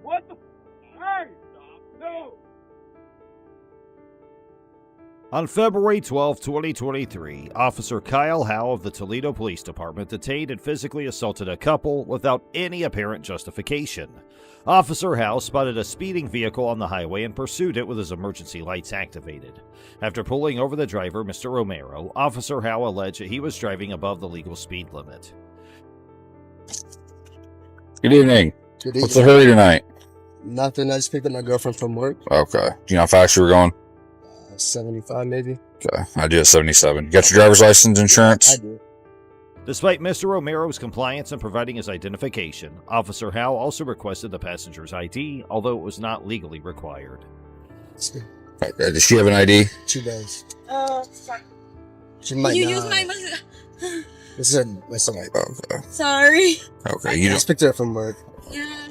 What the? Hey! No! On February 12, 2023, Officer Kyle Howe of the Toledo Police Department detained and physically assaulted a couple without any apparent justification. Officer Howe spotted a speeding vehicle on the highway and pursued it with his emergency lights activated. After pulling over the driver, Mr. Romero, Officer Howe alleged that he was driving above the legal speed limit. Good evening. Good evening. What's the hurry tonight? Nothing. I just picked up my girlfriend from work. Okay. Do you know how fast you were going? 75 maybe. Okay. I do at 77. You got your driver's license, insurance? I do. Despite Mr. Romero's compliance in providing his identification, Officer Howe also requested the passenger's ID, although it was not legally required. Okay. Does she have an ID? She does. Sorry. She might You not. use my This is my son. Okay. Sorry. Okay. You I just picked her up from work. Yeah.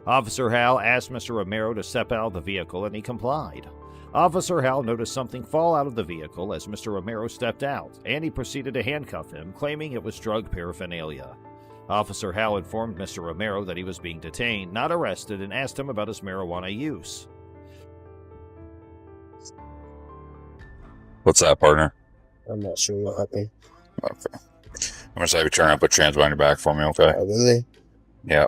Officer Howe asked Mr. Romero to step out of the vehicle, and he complied. Officer Howe noticed something fall out of the vehicle as Mr. Romero stepped out, and he proceeded to handcuff him, claiming it was drug paraphernalia. Officer Howe informed Mr. Romero that he was being detained, not arrested, and asked him about his marijuana use. What's that, partner? I'm not sure what happened. Okay. I'm going to say you turn and put your hands behind your back for me, okay? Oh, really? Yeah.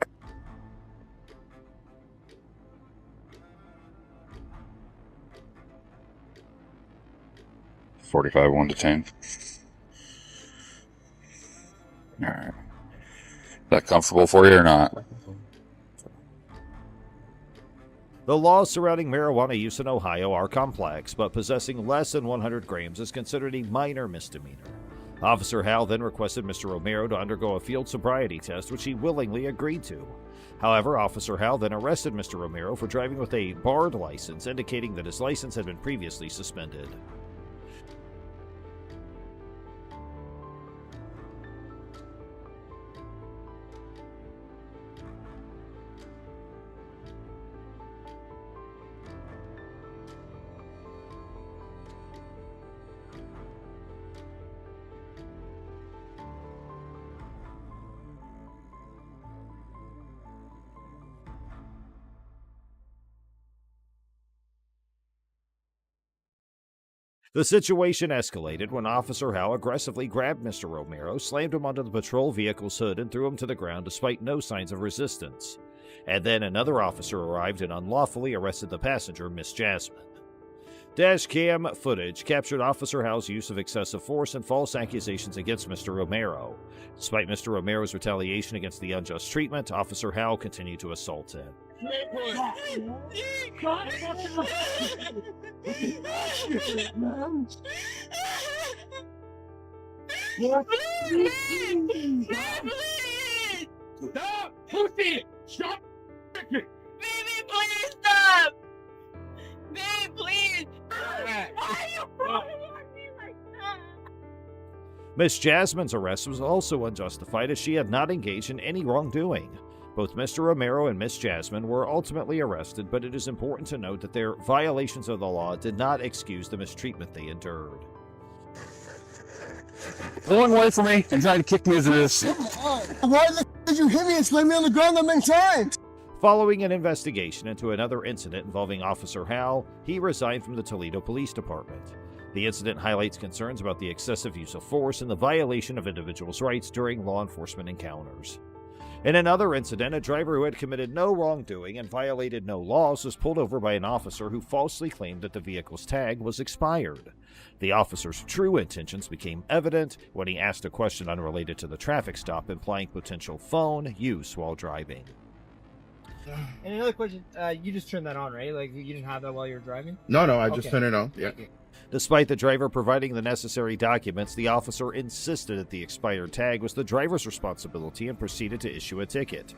$45 1 to 10. All right. Is that comfortable for you or not? The laws surrounding marijuana use in Ohio are complex, but possessing less than 100 grams is considered a minor misdemeanor. Officer Howe then requested Mr. Romero to undergo a field sobriety test, which he willingly agreed to. However, Officer Howe then arrested Mr. Romero for driving with a barred license, indicating that his license had been previously suspended. The situation escalated when Officer Howe aggressively grabbed Mr. Romero, slammed him onto the patrol vehicle's hood, and threw him to the ground despite no signs of resistance. And then another officer arrived and unlawfully arrested the passenger, Miss Jasmine. Dash cam footage captured Officer Howe's use of excessive force and false accusations against Mr. Romero. Despite Mr. Romero's retaliation against the unjust treatment, Officer Howe continued to assault him. Stop! Pussy! Stop! Baby, please stop! Baby, please! Why are you pulling on me like that? Miss Jasmine's arrest was also unjustified as she had not engaged in any wrongdoing. Both Mr. Romero and Miss Jasmine were ultimately arrested, but it is important to note that their violations of the law did not excuse the mistreatment they endured. Pulling away from me and trying to kick me as it is. Why did you hit me and slam me on the ground that many times? Following an investigation into another incident involving Officer Howe, he resigned from the Toledo Police Department. The incident highlights concerns about the excessive use of force and the violation of individuals' rights during law enforcement encounters. In another incident, a driver who had committed no wrongdoing and violated no laws was pulled over by an officer who falsely claimed that the vehicle's tag was expired. The officer's true intentions became evident when he asked a question unrelated to the traffic stop, implying potential phone use while driving. And another question, you just turned that on, right? Like, you didn't have that while you were driving? No, I just turned it on. Yeah. Okay. Despite the driver providing the necessary documents, the officer insisted that the expired tag was the driver's responsibility and proceeded to issue a ticket.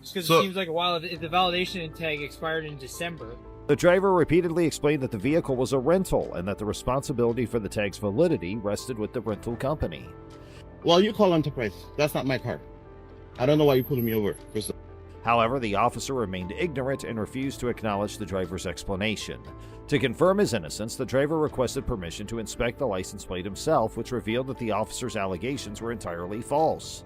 Just because it seems like a while, if the validation tag expired in December. The driver repeatedly explained that the vehicle was a rental and that the responsibility for the tag's validity rested with the rental company. Well, you call Enterprise. That's not my car. I don't know why you pulled me over. However, the officer remained ignorant and refused to acknowledge the driver's explanation. To confirm his innocence, the driver requested permission to inspect the license plate himself, which revealed that the officer's allegations were entirely false.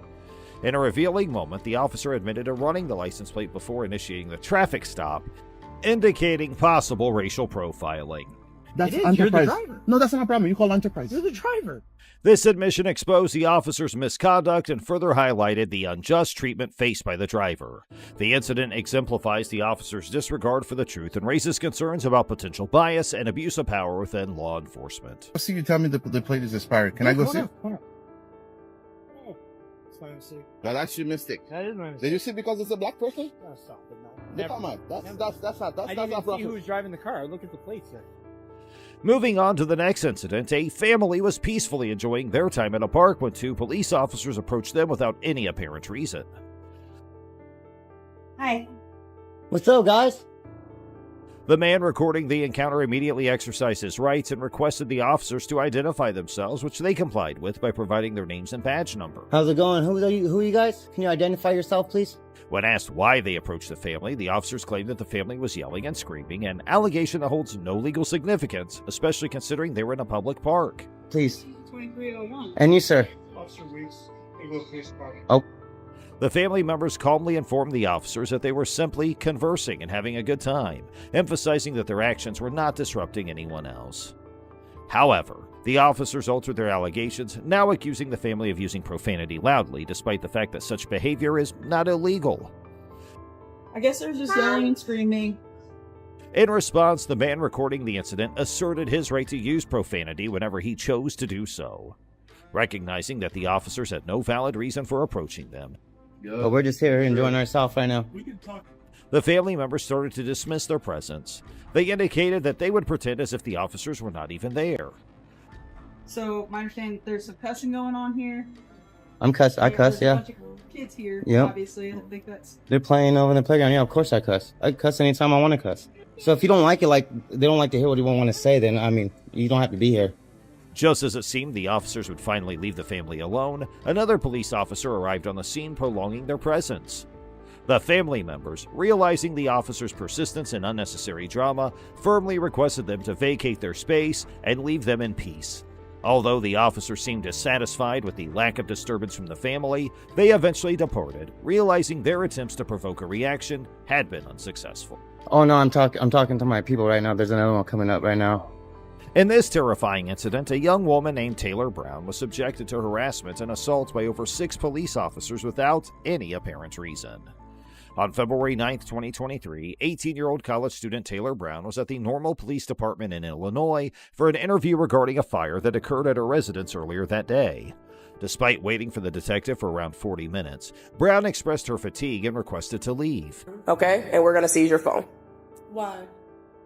In a revealing moment, the officer admitted to running the license plate before initiating the traffic stop, indicating possible racial profiling. That's It is. You're the enterprise. driver. No, that's not a problem. You call enterprise. You're the driver. This admission exposed the officer's misconduct and further highlighted the unjust treatment faced by the driver. The incident exemplifies the officer's disregard for the truth and raises concerns about potential bias and abuse of power within law enforcement. See, you tell me the plate is expired. Can I go see? Oh, it's my mistake. No, that's your mistake. That is my Did mistake. you see because it's a black person? No, stop it. No. Look Never. how much. That's Never. not I didn't even see Wrongful. who was driving the car. I looked at the plates there. Moving on to the next incident, a family was peacefully enjoying their time at a park when two police officers approached them without any apparent reason. Hi. What's up, guys? The man recording the encounter immediately exercised his rights and requested the officers to identify themselves, which they complied with by providing their names and badge number. How's it going? Who are you guys? Can you identify yourself, please? When asked why they approached the family, the officers claimed that the family was yelling and screaming, an allegation that holds no legal significance, especially considering they were in a public park. Please. 2301. And you, sir. Officer Weeks, Eagle Police Department. Oh. The family members calmly informed the officers that they were simply conversing and having a good time, emphasizing that their actions were not disrupting anyone else. However, the officers altered their allegations, now accusing the family of using profanity loudly, despite the fact that such behavior is not illegal. I guess they're just yelling and screaming. In response, the man recording the incident asserted his right to use profanity whenever he chose to do so. Recognizing that the officers had no valid reason for approaching them, But we're just here enjoying ourselves right now. the family members started to dismiss their presence. They indicated that they would pretend as if the officers were not even there. So, my understanding, there's some cussing going on here. I cuss, There's yeah. a bunch of kids here, Yep. obviously. I think that's... They're playing over in the playground. Yeah, of course I cuss. I cuss anytime I want to cuss. So if you don't like it, like they don't like to hear what you want to say, then I mean, you don't have to be here. Just as it seemed the officers would finally leave the family alone, another police officer arrived on the scene, prolonging their presence. The family members, realizing the officers' persistence and unnecessary drama, firmly requested them to vacate their space and leave them in peace. Although the officers seemed dissatisfied with the lack of disturbance from the family, they eventually departed, realizing their attempts to provoke a reaction had been unsuccessful. Oh no, I'm talking to my people right now. There's another one coming up right now. In this terrifying incident, a young woman named Taylor Brown was subjected to harassment and assault by over 6 police officers without any apparent reason. On February 9, 2023, 18-year-old college student Taylor Brown was at the Normal Police Department in Illinois for an interview regarding a fire that occurred at her residence earlier that day. Despite waiting for the detective for around 40 minutes, Brown expressed her fatigue and requested to leave. Okay, and we're gonna seize your phone. Why?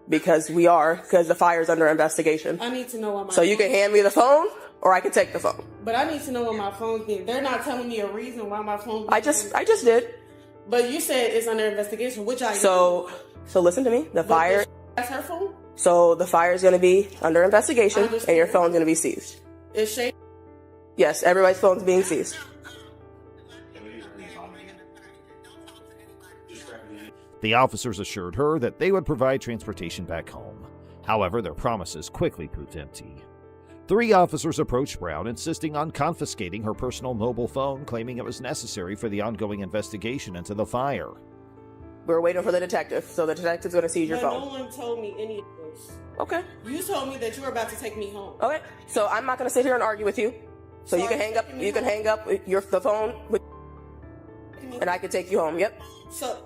Because the fire's under investigation. I need to know what my So you can hand me the phone, or I can take the phone. But I need to know what my phone's being. They're not telling me a reason why my phone's being. I just did. But you said it's under investigation, which I So listen to me. The fire. That's her phone? So the fire's gonna be under investigation, and your phone's gonna be seized. Is Shay? Yes, everybody's phone's being seized. The officers assured her that they would provide transportation back home. However, their promises quickly proved empty. 3 officers approached Brown, insisting on confiscating her personal mobile phone, claiming it was necessary for the ongoing investigation into the fire. We're waiting for the detective, so the detective's gonna seize your But phone. no one told me any of this. Okay. You told me that you were about to take me home. Okay. So I'm not gonna sit here and argue with you. So you can hang up. You can hang up the phone, and I can take you home. Yep. So,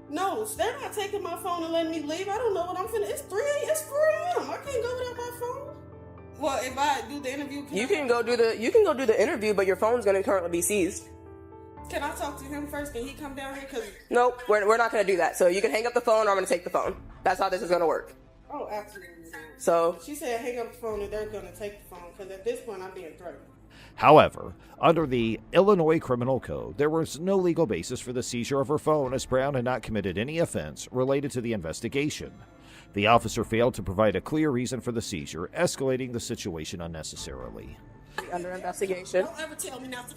no, they're not taking my phone and letting me leave. I don't know what I'm finna. It's 4 a.m. I can't go without my phone. Well, if I do the interview, You can go do the interview, but your phone's gonna currently be seized. Can I talk to him first? Can he come down here? Cause Nope, we're not gonna do that. So you can hang up the phone, or I'm gonna take the phone. That's how this is gonna work. oh, absolutely. So She said hang up the phone and they're gonna take the phone because at this point I'm being threatened. However, under the Illinois Criminal Code, there was no legal basis for the seizure of her phone, as Brown had not committed any offense related to the investigation. The officer failed to provide a clear reason for the seizure, escalating the situation unnecessarily. under investigation. Don't ever tell me not to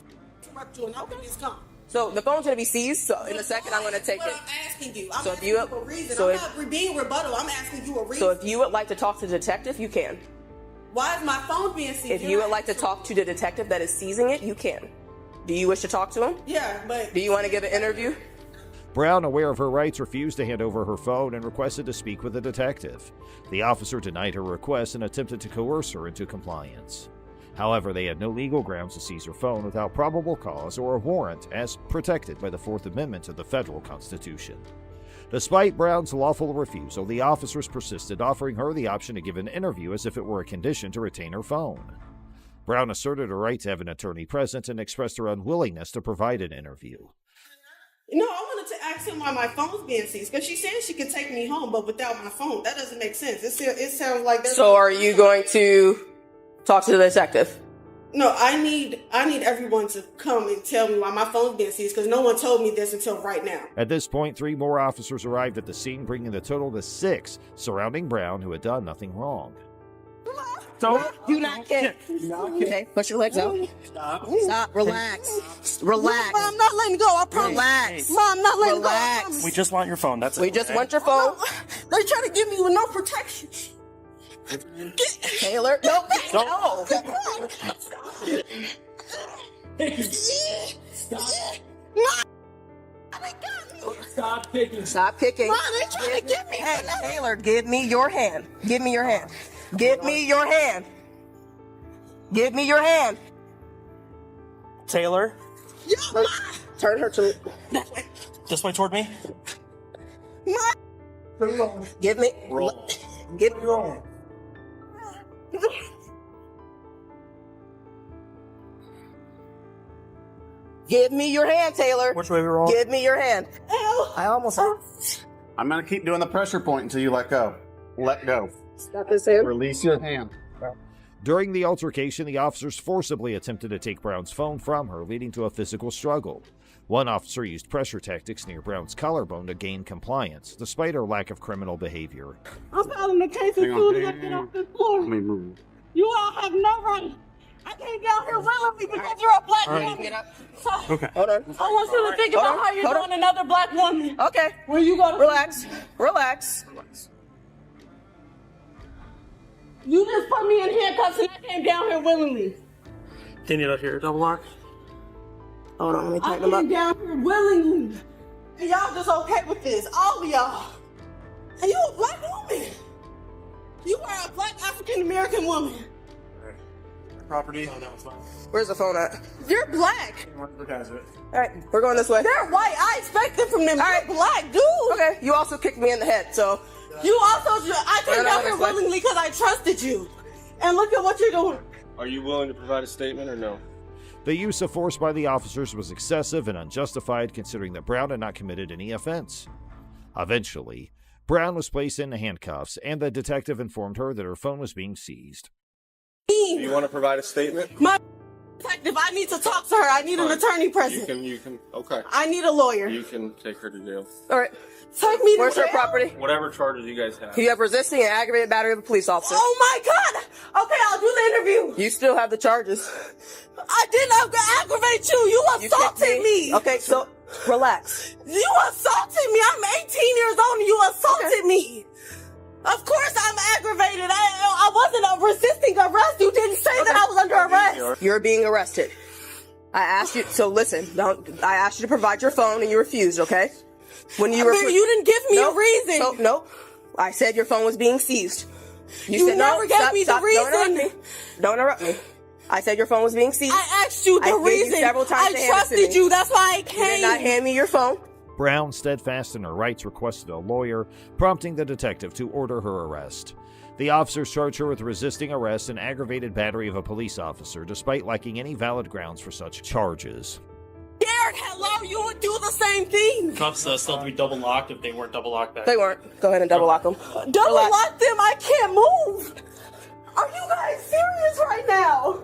interrupt you and I'll this come. So the phone's gonna be seized. So in a second, I'm gonna take But it. I'm asking you. I'm So if asking you- you a reason. so I'm if- not being rebuttal. I'm asking you a reason. So if you would like to talk to the detective, you can. Why is my phone being seized? If you would like to talk to the detective that is seizing it, you can. Do you wish to talk to him? Yeah, but Do you want to give an interview? Brown, aware of her rights, refused to hand over her phone and requested to speak with a detective. The officer denied her request and attempted to coerce her into compliance. However, they had no legal grounds to seize her phone without probable cause or a warrant, as protected by the Fourth Amendment of the federal Constitution. Despite Brown's lawful refusal, the officers persisted, offering her the option to give an interview as if it were a condition to retain her phone. Brown asserted her right to have an attorney present and expressed her unwillingness to provide an interview. no, I wanted to ask him why my phone's being seized because she said she could take me home, but without my phone, that doesn't make sense. It sounds like that's So are you going to talk to the detective? No, I need everyone to come and tell me why my phone's being seized because no one told me this until right now. At this point, 3 more officers arrived at the scene, bringing the total to 6, surrounding Brown, who had done nothing wrong. Do not get. Okay, push your legs out. Stop. Relax. Relax. Mom, I'm not letting go. I promise. Relax. Mom, I'm not letting go. I Relax. promise. We just want your phone. That's it. We just want your phone. They try to give me with no protection. Taylor. No. No. Stop picking. Stop picking. Mom, they trying to get me. Hey, Taylor, give me your hand. Give me your hand. Give me your hand. Give me your hand. Taylor, Turn her to. this way toward me. Give me. Roll. Give me. Give me your hand, Taylor. Which way we roll? Give me your hand. I almost. I'm gonna keep doing the pressure point until you let go. Let go. Stop his hand. Release your hand. During the altercation, the officers forcibly attempted to take Brown's phone from her, leading to a physical struggle. One officer used pressure tactics near Brown's collarbone to gain compliance, despite her lack of criminal behavior. I'm filing the case as soon as I get off this floor. Move. You all have no right. I can't get out here willingly because you're a black woman. Get up. Okay. Hold on. I want you to think about how you're doing another black woman. Okay. Where you go to Relax. Relax. You just put me in handcuffs and I came down here willingly. Can you get up here? Double lock. Hold on. Let me I tighten them came up. down here willingly. And y'all just okay with this. All of y'all. And you a black woman. You are a black African American woman. Property. Oh, no, it's fine. Where's the phone at? You're black. Look at it. All right. We're going this way. They're white. I expect it from them. You're black, dude. Okay. You also kicked me in the head, so. You also, I came down here willingly because I trusted you. And look at what you're doing. Are you willing to provide a statement or no? The use of force by the officers was excessive and unjustified, considering that Brown had not committed any offense. Eventually, Brown was placed in handcuffs, and the detective informed her that her phone was being seized. Do you want to provide a statement? My detective, I need to talk to her. I need an attorney present. You can, okay. I need a lawyer. You can take her to jail. All right. Take me to Where's her jail? property? Whatever charges you guys have. You have resisting and aggravated battery of a police officer. Oh my God! Okay, I'll do the interview. You still have the charges. I did not aggravate you. You You assaulted kicked me. Okay, so relax. You assaulted me. I'm 18 years old and you assaulted me. Of course I'm aggravated. I wasn't resisting arrest. You didn't say that I was under arrest. You're being arrested. I asked you, so listen, I asked you to provide your phone and you refused, okay? When you But you didn't give me a reason. So, no. I said your phone was being seized. You said never gave me the reason. Don't interrupt me. Don't interrupt me. I said your phone was being seized. I asked you the I gave you reason. several times to I hand it to trusted me. you. That's why I came. You did not hand me your phone. Brown, steadfast in her rights, requested a lawyer, prompting the detective to order her arrest. The officers charged her with resisting arrest and aggravated battery of a police officer, despite lacking any valid grounds for such charges. Scared, hello, you would do the same thing. Cuffs still have to be double locked if they weren't double locked back. They weren't. Go ahead and double lock them. Double lock them, I can't move. Are you guys serious right now?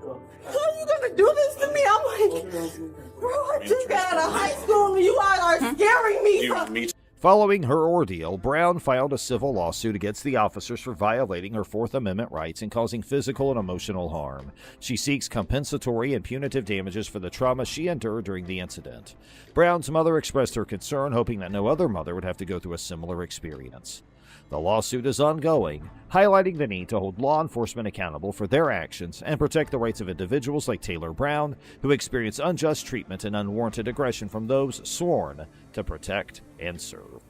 How are you gonna do this to me? I'm like, bro, I just got out of high school and you guys are scaring me. Following her ordeal, Brown filed a civil lawsuit against the officers for violating her Fourth Amendment rights and causing physical and emotional harm. She seeks compensatory and punitive damages for the trauma she endured during the incident. Brown's mother expressed her concern, hoping that no other mother would have to go through a similar experience. The lawsuit is ongoing, highlighting the need to hold law enforcement accountable for their actions and protect the rights of individuals like Taylor Brown, who experience unjust treatment and unwarranted aggression from those sworn to protect and serve.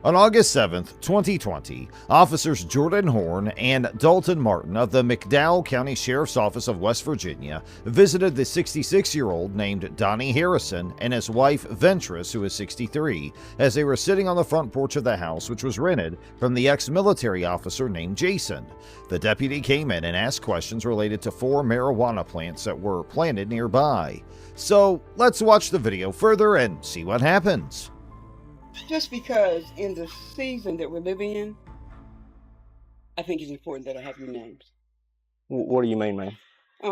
On August 7, 2020, officers Jordan Horn and Dalton Martin of the McDowell County Sheriff's Office of West Virginia visited the 66-year-old named Donnie Harrison and his wife Ventress, who is 63, as they were sitting on the front porch of the house, which was rented from the ex-military officer named Jason. The deputy came in and asked questions related to 4 marijuana plants that were planted nearby. So let's watch the video further and see what happens. Just because in the season that we're living in, I think it's important that I have your names. What do you mean, man? A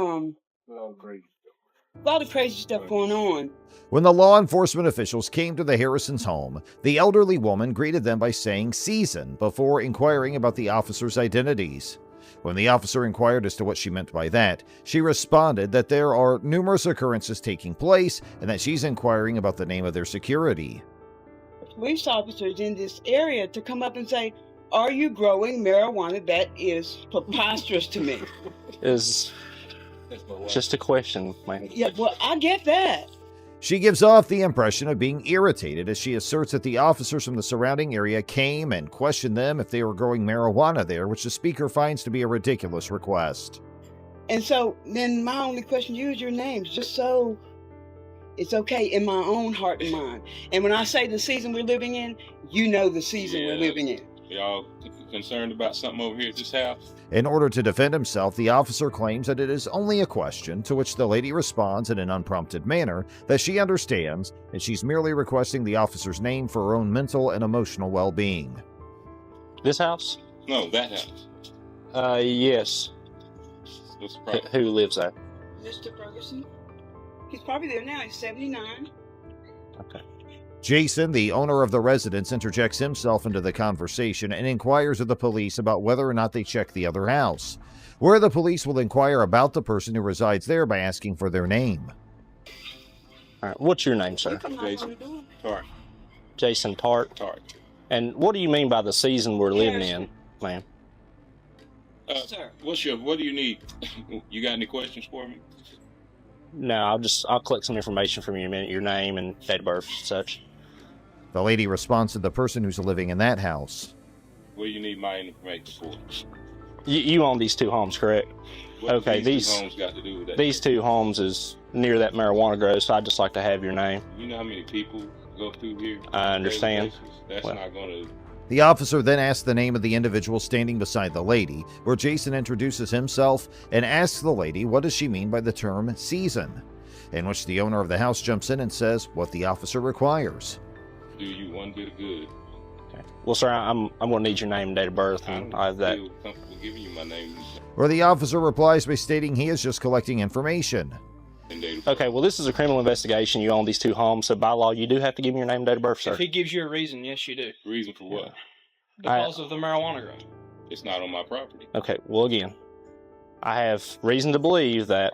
lot of crazy stuff going on. When the law enforcement officials came to the Harrisons' home, the elderly woman greeted them by saying season before inquiring about the officers' identities. When the officer inquired as to what she meant by that, she responded that there are numerous occurrences taking place and that she's inquiring about the name of their security. Police officers in this area to come up and say, "Are you growing marijuana?" That is preposterous to me. Is just a question, man. Yeah, well, I get that. She gives off the impression of being irritated as she asserts that the officers from the surrounding area came and questioned them if they were growing marijuana there, which the speaker finds to be a ridiculous request. And so then my only question, use your names, just so it's okay in my own heart and mind. And when I say the season we're living in, you know the season we're living in. Y'all concerned about something over here at this house? In order to defend himself, the officer claims that it is only a question, to which the lady responds in an unprompted manner that she understands, and she's merely requesting the officer's name for her own mental and emotional well-being. This house? No, that house. Yes. What's the problem? Who lives there? Mr. Ferguson? He's probably there now. He's 79. Okay. Jason, the owner of the residence, interjects himself into the conversation and inquires of the police about whether or not they check the other house, where the police will inquire about the person who resides there by asking for their name. All right. What's your name, sir? Jason Tart. Jason Tart. Tart. And what do you mean by the season we're living in, ma'am? Sir. What do you need? You got any questions for me? No, I'll collect some information from you in a minute, your name and date of birth and such. The lady responds to the person who's living in that house. What do you need my information for? You own these 2 homes, correct? What okay, these 2 homes got to do with that? These 2 homes is near that marijuana grow, so I'd just like to have your name. You know how many people go through here? I understand. That's not going to... The officer then asks the name of the individual standing beside the lady, where Jason introduces himself and asks the lady what does she mean by the term season, in which the owner of the house jumps in and says what the officer requires. Do you one bit of good? Okay. Well, sir, I'm going to need your name and date of birth, and I have that. I feel comfortable giving you my name. Where the officer replies by stating he is just collecting information. Okay, well, this is a criminal investigation. You own these 2 homes, so by law, you do have to give me your name and date of birth, sir. If he gives you a reason, yes, you do. Reason for what? Because of the marijuana growth. It's not on my property. Okay, well, again, I have reason to believe that.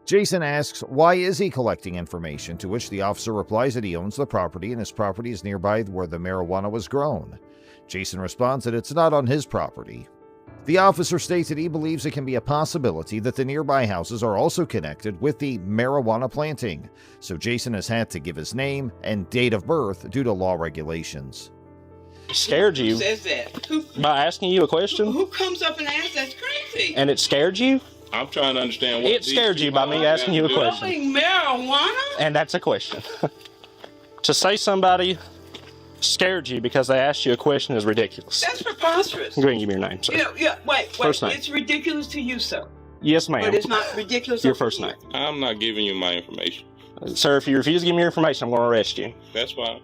Jason asks why is he collecting information, to which the officer replies that he owns the property and his property is nearby where the marijuana was grown. Jason responds that it's not on his property. The officer states that he believes it can be a possibility that the nearby houses are also connected with the marijuana planting, so Jason has had to give his name and date of birth due to law regulations. Scared you? Who says that? By asking you a question? Who comes up and asks? That's crazy. And it scared you? I'm trying to understand what... It scared you by me asking you a question. Growing marijuana? And that's a question. To say somebody scared you because they asked you a question is ridiculous. That's preposterous. Go ahead and give me your name, sir. Wait. First name. It's ridiculous to you, sir. Yes, ma'am. But it's not ridiculous. Your first name. I'm not giving you my information. Sir, if you refuse to give me your information, I'm going to arrest you. That's fine.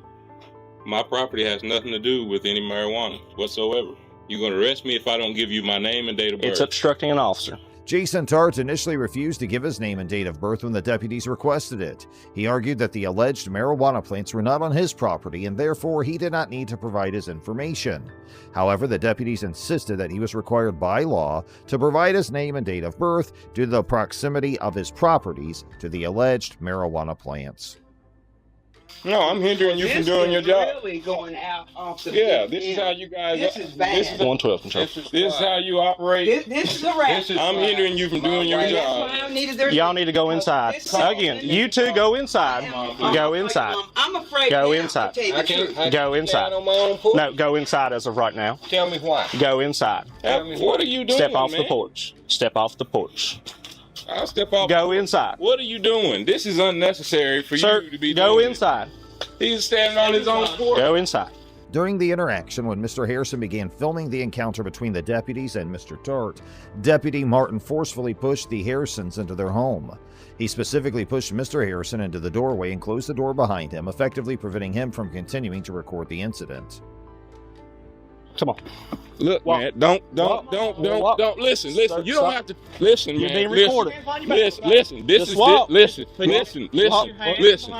My property has nothing to do with any marijuana whatsoever. You're going to arrest me if I don't give you my name and date of birth. It's obstructing an officer. Jason Tart initially refused to give his name and date of birth when the deputies requested it. He argued that the alleged marijuana plants were not on his property and therefore he did not need to provide his information. However, the deputies insisted that he was required by law to provide his name and date of birth due to the proximity of his properties to the alleged marijuana plants. No, I'm hindering you from This doing is your job. Really going out off the Yeah, deep this is end. how you guys. This is bad. This is 112 control. This is how you operate. This is a rat. I'm hindering you from doing your That's job. why I needed their. Y'all need to go inside. Again, you two go inside. Go inside. I'm afraid. Go now, inside. to tell you the truth. Go inside. On my own porch? No, go inside as of right now. Tell me why. Go inside. What are you doing, Step off man? the porch. Step off the porch. I'll step off. Go inside. What are you doing? This is unnecessary for Sir, you to be go doing inside. this. He's standing on his own porch. Go inside. During the interaction, when Mr. Harrison began filming the encounter between the deputies and Mr. Tart, Deputy Martin forcefully pushed the Harrisons into their home. He specifically pushed Mr. Harrison into the doorway and closed the door behind him, effectively preventing him from continuing to record the incident. Come on. Look, Walk. man, don't Walk. listen. Stop. You don't have to listen, You're man. being Listen. recorded. Listen. This Just is walk. listen. Walk.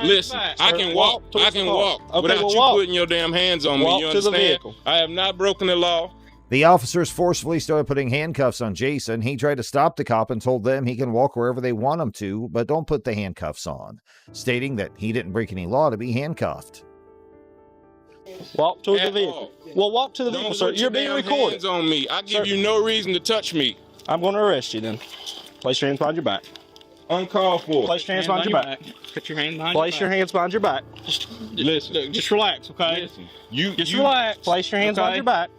Listen. Back. I can walk. towards I the can car. walk Okay, without well, you walk. putting your damn hands on Walk me. You to the understand? vehicle. I have not broken the law. The officers forcefully started putting handcuffs on Jason. He tried to stop the cop and told them he can walk wherever they want him to, but don't put the handcuffs on, stating that he didn't break any law to be handcuffed. Walk to the At vehicle. all. Well, walk to the vehicle, Don't sir. put You're your being damn recorded. hands on me. I give Sir. you no reason to touch me. I'm going to arrest you then. Place your hands behind your back. Uncalled for. Place your hands behind your back. Put your hand behind Place your hands behind your back. Listen. Just relax, okay? Listen. You relax. Place your hands behind your back.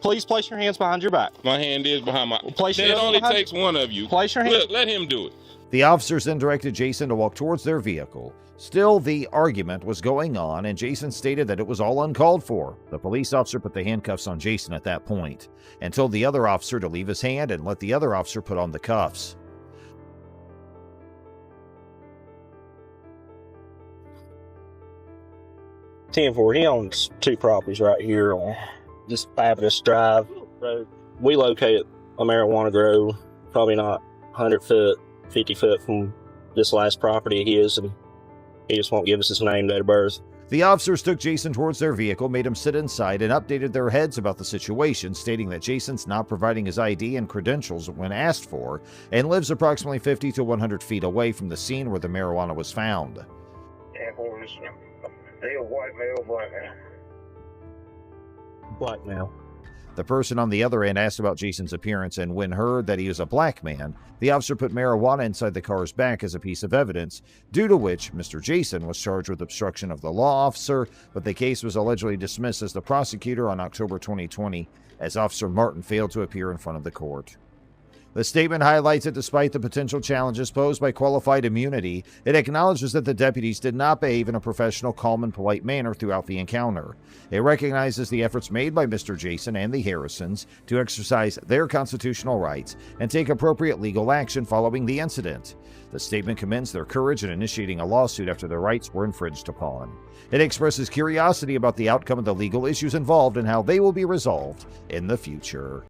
Please place your hands behind your back. My hand is behind my. Place your It hands only behind- takes one of you. Place your hands. Look, let him do it. The officers then directed Jason to walk towards their vehicle. Still, the argument was going on, and Jason stated that it was all uncalled for. The police officer put the handcuffs on Jason at that point, and told the other officer to leave his hand and let the other officer put on the cuffs. He owns two properties right here on this Fabulous Drive road. We located a marijuana grow, probably not 100 foot, 50 foot from this last property of his, and he just won't give us his name, date of birth. The officers took Jason towards their vehicle, made him sit inside, and updated their heads about the situation, stating that Jason's not providing his ID and credentials when asked for, and lives approximately 50 to 100 feet away from the scene where the marijuana was found. Blackmail. The person on the other end asked about Jason's appearance, and when heard that he was a black man, the officer put marijuana inside the car's back as a piece of evidence, due to which Mr. Jason was charged with obstruction of the law officer, but the case was allegedly dismissed as the prosecutor on October 2020, as Officer Martin failed to appear in front of the court. The statement highlights that despite the potential challenges posed by qualified immunity, it acknowledges that the deputies did not behave in a professional, calm, and polite manner throughout the encounter. It recognizes the efforts made by Mr. Jason and the Harrisons to exercise their constitutional rights and take appropriate legal action following the incident. The statement commends their courage in initiating a lawsuit after their rights were infringed upon. It expresses curiosity about the outcome of the legal issues involved and how they will be resolved in the future.